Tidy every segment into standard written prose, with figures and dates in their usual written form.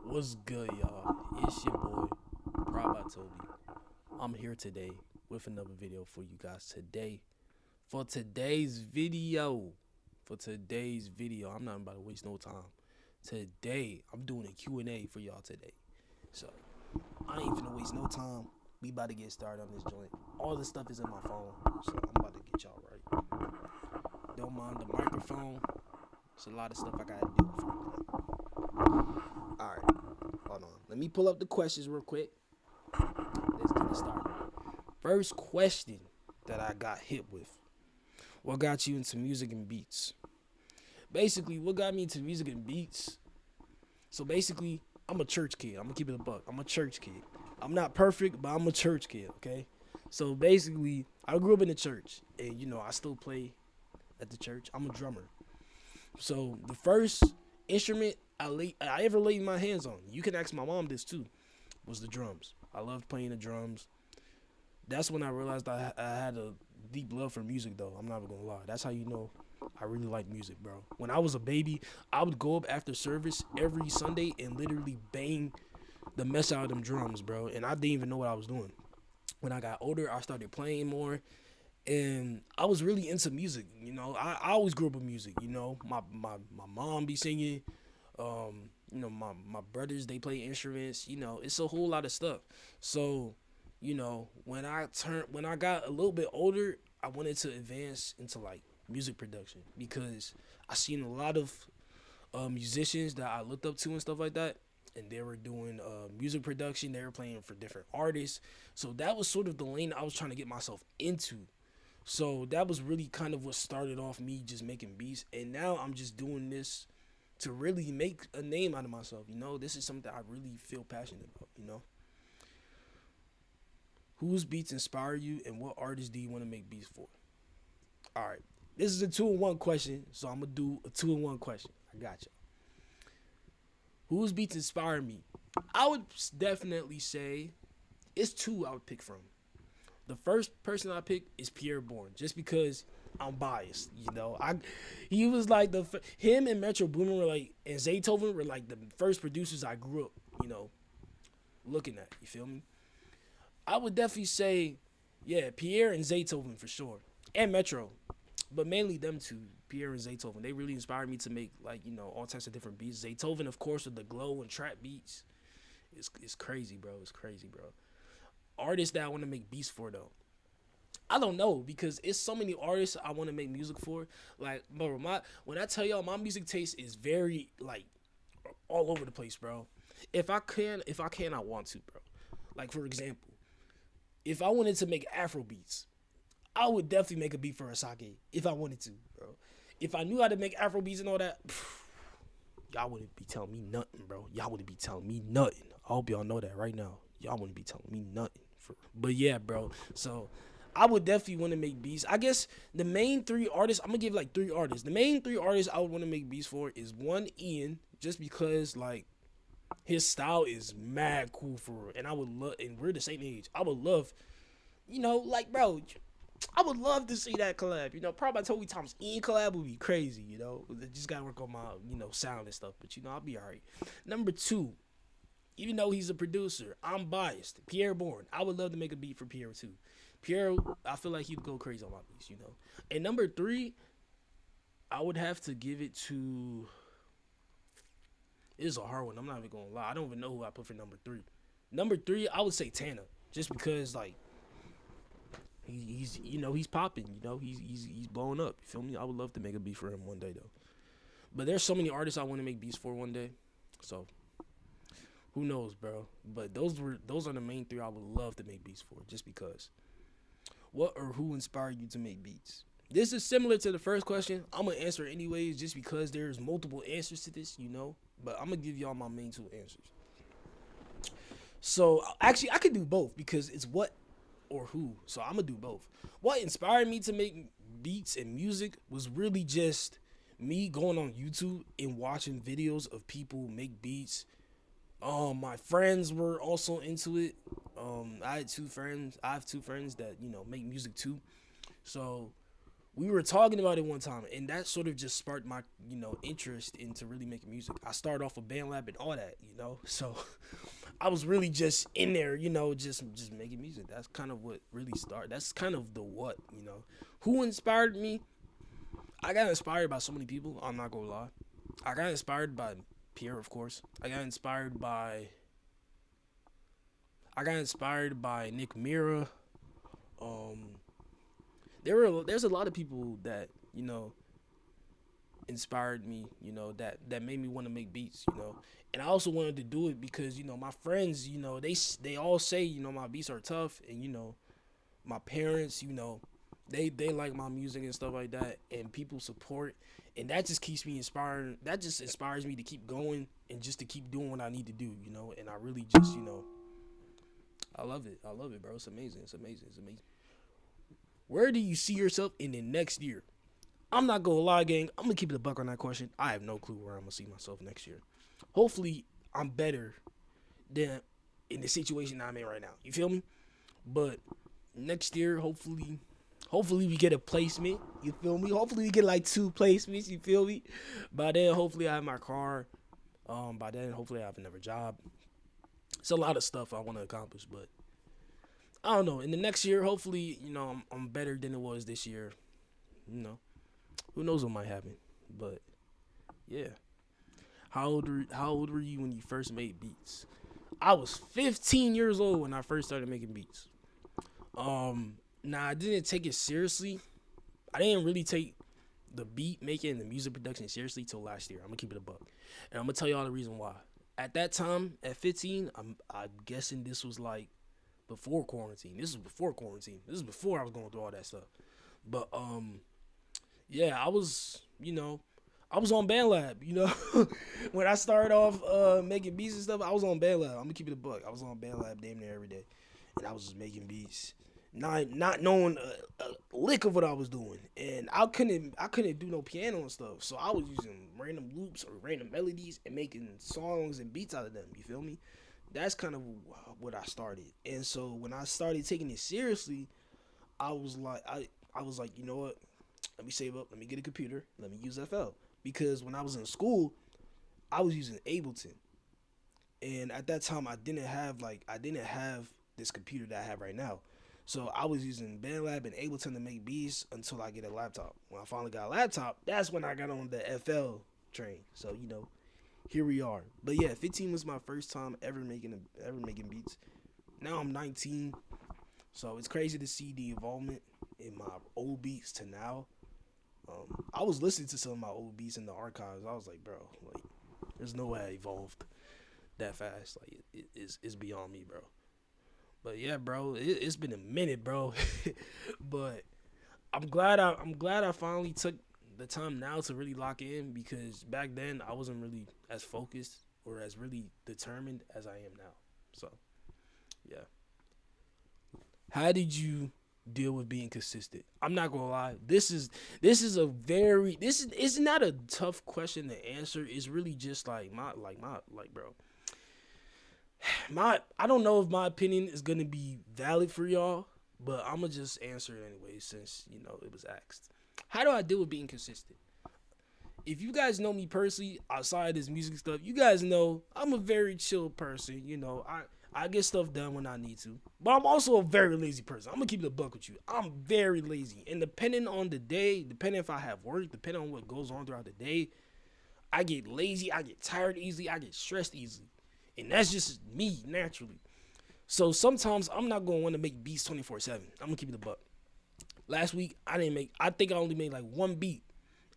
What's good, y'all? It's your boy, prod.bytobi. I'm here today with another video for you guys today. For today's video, I'm not about to waste no time. Today, I'm doing a Q&A for y'all today. So, I ain't finna waste no time. We about to get started on this joint. All this stuff is in my phone, so I'm about to get y'all right. Don't mind the microphone. It's a lot of stuff I gotta do before I do that. Alright, hold on. Let me pull up the questions real quick. Let's get it started. First question that I got hit with. What got you into music and beats? Basically, what got me into music and beats? So basically, I'm a church kid. I'm gonna keep it a buck. I'm a church kid. I'm not perfect, but I'm a church kid, okay? So basically, I grew up in the church, and I still play at the church. I'm a drummer. So the first instrument I ever laid my hands on, you can ask my mom this too, was the drums. I loved playing the drums. That's when I realized I had a deep love for music, though. I'm not even gonna lie. That's how you know I really like music, bro. When I was a baby, I would go up after service every Sunday and literally bang the mess out of them drums, bro. And I didn't even know what I was doing. When I got older, I started playing more, and I was really into music. I always grew up with music. My mom be singing. My brothers, they play instruments. It's a whole lot of stuff. So, when I got a little bit older, I wanted to advance into like music production because I seen a lot of musicians that I looked up to and stuff like that, and they were doing music production. They were playing for different artists. So that was sort of the lane I was trying to get myself into. So that was really kind of what started off me just making beats, and now I'm just doing this to really make a name out of myself. This is something I really feel passionate about. Whose beats inspire you, and what artists do you want to make beats for? All right, this is a 2-in-1 question, so I'm gonna do a 2-in-1 question. I got you. Whose beats inspire me? I would definitely say it's two I would pick from. The first person I pick is Pierrebourne, just because I'm biased. He was like him and Metro Boomin were like, and Zaytoven were like the first producers I grew up, looking at. You feel me? I would definitely say, yeah, Pierre and Zaytoven for sure, and Metro, but mainly them two, Pierre and Zaytoven. They really inspired me to make like all types of different beats. Zaytoven, of course, with the glow and trap beats. It's crazy, bro. It's crazy, bro. Artists that I want to make beats for though, I don't know, because it's so many artists I want to make music for. Like, bro, when I tell y'all my music taste is very like all over the place, bro. If I can, I want to, bro. Like, for example, if I wanted to make Afro beats, I would definitely make a beat for Asake if I wanted to, bro. If I knew how to make Afro beats and all that, y'all wouldn't be telling me nothing, bro. Y'all wouldn't be telling me nothing. I hope y'all know that right now. Y'all wouldn't be telling me nothing. But yeah, bro. So I would definitely want to make beats. I guess the main three artists, I'm gonna give like three artists. The main three artists I would want to make beats for is one, Ian, just because like his style is mad cool for real. And I would love, and we're the same age. I would love, like, bro, I would love to see that collab. Probably Toby Thomas Ian collab would be crazy. Just gotta work on my sound and stuff. But I'll be alright. Number two, even though he's a producer, I'm biased. Pierrebourne. I would love to make a beat for Pierre too. Pierre, I feel like he'd go crazy on my beats. And number three, I would have to give it to. This is a hard one. I'm not even gonna lie. I don't even know who I put for number three. Number three, I would say Tana, just because like he's popping. He's blowing up. You feel me? I would love to make a beat for him one day though. But there's so many artists I want to make beats for one day. So who knows, bro? But those are the main three I would love to make beats for, just because. What or who inspired you to make beats? This is similar to the first question. I'm gonna answer it anyways, just because there's multiple answers to this, But I'm gonna give y'all my main two answers. So actually, I could do both because it's what or who. So I'm gonna do both. What inspired me to make beats and music was really just me going on YouTube and watching videos of people make beats. My friends were also into it. I have two friends that make music too. So we were talking about it one time, and that sort of just sparked my, interest into really making music. I started off with band lab and all that, so I was really just in there, just making music. That's kind of what really started. That's kind of the what. Who inspired me? I got inspired by so many people. I'm not gonna lie. I got inspired by Pierre, of course. I got inspired by Nick Mira. There's a lot of people that inspired me, that made me want to make beats, and I also wanted to do it because my friends, they all say my beats are tough, and my parents, they like my music and stuff like that, and people support, and that just keeps me inspired. That just inspires me to keep going and just to keep doing what I need to do, and I really just I love it, bro. It's amazing. Where do you see yourself in the next year? I'm not gonna lie, gang. I'm gonna keep it a buck on that question. I have no clue where I'm gonna see myself next year. Hopefully, I'm better than in the situation I'm in right now. You feel me? But next year, hopefully we get a placement. You feel me? Hopefully we get like 2 placements. You feel me? By then, hopefully I have my car. By then, hopefully I have another job. It's a lot of stuff I want to accomplish, but I don't know. In the next year, hopefully, I'm better than it was this year. Who knows what might happen? But yeah. How old were you when you first made beats? I was 15 years old when I first started making beats. I didn't take it seriously. I didn't really take the beat making and the music production seriously till last year. I'm gonna keep it a buck, and I'm gonna tell y'all the reason why. At that time, at 15, I'm guessing this was like before quarantine. This is before quarantine. This is before I was going through all that stuff. But yeah, I was on band lab. When I started off making beats and stuff, I was on band lab. I'm gonna keep it a buck. I was on band lab damn near every day, and I was just making beats, not knowing a lick of what I was doing, and I couldn't do no piano and stuff, so I was using random loops or random melodies and making songs and beats out of them. You feel me? That's kind of what I started, and so when I started taking it seriously, I was like, you know what? Let me save up. Let me get a computer. Let me use FL, because when I was in school, I was using Ableton, and at that time I didn't have this computer that I have right now. So I was using BandLab and Ableton to make beats until I get a laptop. When I finally got a laptop, that's when I got on the FL train. So here we are. But yeah, 15 was my first time ever making beats. Now I'm 19, so it's crazy to see the involvement in my old beats to now. I was listening to some of my old beats in the archives. I was like, bro, there's no way I evolved that fast. It's beyond me, bro. But yeah, bro, it's been a minute, bro. But I'm glad I finally took the time now to really lock in, because back then I wasn't really as focused or as really determined as I am now. So yeah. How did you deal with being consistent? I'm not gonna lie. This is it's not a tough question to answer. It's really just bro. I don't know if my opinion is gonna be valid for y'all, but I'm gonna just answer it anyway since it was asked. How do I deal with being consistent? If you guys know me personally outside of this music stuff, you guys know I'm a very chill person. I get stuff done when I need to, but I'm also a very lazy person. I'm gonna keep it a buck with you. I'm very lazy, and depending on the day, depending if I have work, depending on what goes on throughout the day, I get lazy, I get tired easily, I get stressed easily, and that's just me naturally. So sometimes I'm not gonna want to make beats 24/7. I'm gonna keep it a buck. Last week I think I only made like 1 beat,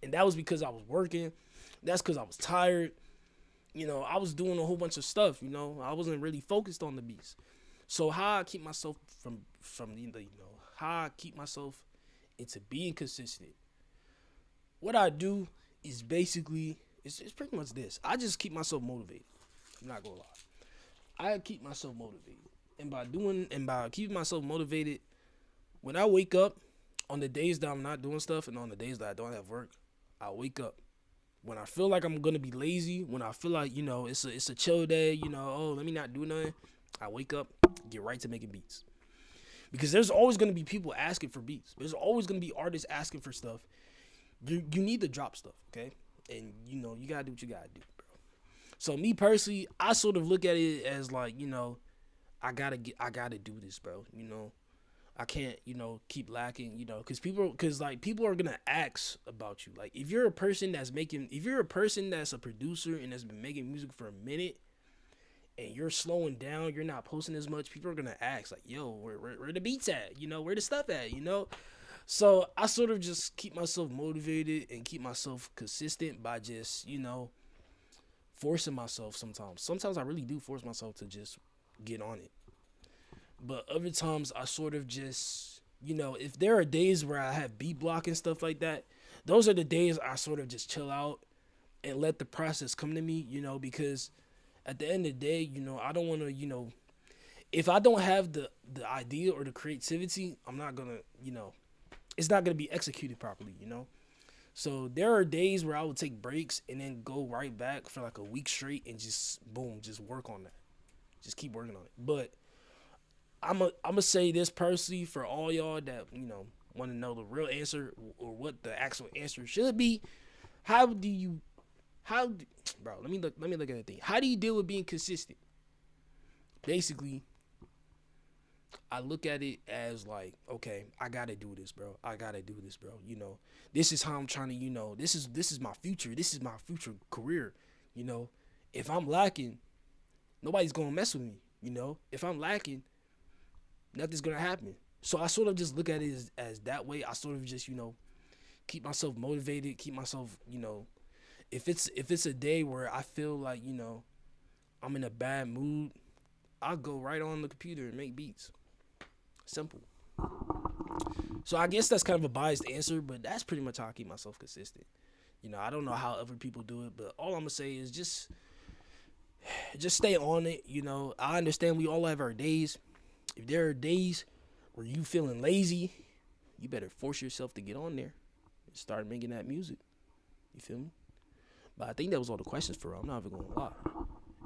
and that was because I was working. That's because I was tired. I was doing a whole bunch of stuff. I wasn't really focused on the beats. So how I keep myself from how I keep myself into being consistent. What I do is basically it's pretty much this. I just keep myself motivated. I'm not gonna lie. I keep myself motivated, and by keeping myself motivated, when I wake up on the days that I'm not doing stuff and on the days that I don't have work, I wake up. When I feel like I'm gonna be lazy, when I feel like it's a chill day, let me not do nothing, I wake up, get right to making beats. because there's always going to be people asking for beats. There's always going to be artists asking for stuff. You need to drop stuff, okay? And you know, you gotta do what you gotta do, bro. So me personally, I sort of look at it as like, you know, I gotta do this, bro. You know, I can't, you know, keep lacking, you know, because people are gonna ask about you. Like, if you're a person that's a producer and has been making music for a minute, and you're slowing down, you're not posting as much, people are gonna ask like, yo, where the beats at? You know, where the stuff at? You know. So I sort of just keep myself motivated and keep myself consistent by just, you know, forcing myself sometimes. Sometimes I really do force myself to just get on it. But other times I sort of just, you know, if there are days where I have beat block and stuff like that, those are the days I sort of just chill out and let the process come to me, you know, because at the end of the day, you know, I don't want to, you know, if I don't have the idea or the creativity, I'm not going to, you know, it's not going to be executed properly, you know? So there are days where I would take breaks and then go right back for like a week straight and just, boom, just work on that. Just keep working on it. But I'm gonna say this personally for all y'all that, you know, want to know the real answer or what the actual answer should be. Bro, let me look at the thing. How do you deal with being consistent? Basically, I look at it as like, okay, I gotta do this, bro. You know, this is how I'm trying to, you know, this is my future. This is my future career. You know, if I'm lacking, nobody's gonna mess with me. You know, if I'm lacking, nothing's gonna happen. So I sort of just look at it as that way. I sort of just, you know, keep myself motivated, keep myself, you know, if it's a day where I feel like, you know, I'm in a bad mood, I'll go right on the computer and make beats. Simple. So I guess that's kind of a biased answer, but that's pretty much how I keep myself consistent. You know, I don't know how other people do it, but all I'm gonna say is just stay on it. You know, I understand we all have our days. If there are days where you feeling lazy, you better force yourself to get on there and start making that music. You feel me? But I think that was all the questions for real. I'm not even gonna lie.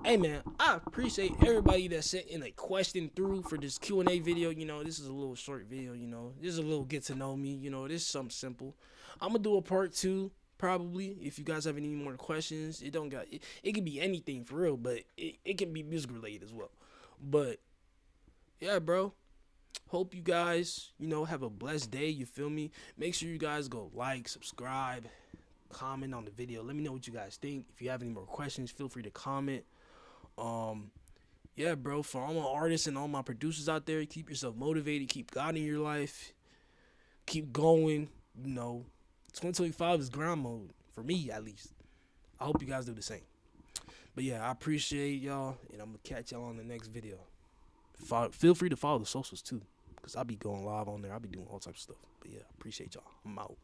Hey man, I appreciate everybody that sent in a question through for this Q&A video. You know, this is a little short video, you know. This is a little get to know me, you know, this is something simple. I'm gonna do a part 2 probably if you guys have any more questions. It can be anything for real, but it can be music related as well. But yeah, bro. Hope you guys, you know, have a blessed day, you feel me? Make sure you guys go like, subscribe, comment on the video. Let me know what you guys think. If you have any more questions, feel free to comment. Yeah, bro, for all my artists and all my producers out there, keep yourself motivated, keep God in your life, keep going. You know, 2025 is grind mode, for me at least. I hope you guys do the same. But yeah, I appreciate y'all, and I'm gonna catch y'all on the next video. Feel free to follow the socials too, because I'll be going live on there. I'll be doing all types of stuff. But yeah, appreciate y'all. I'm out.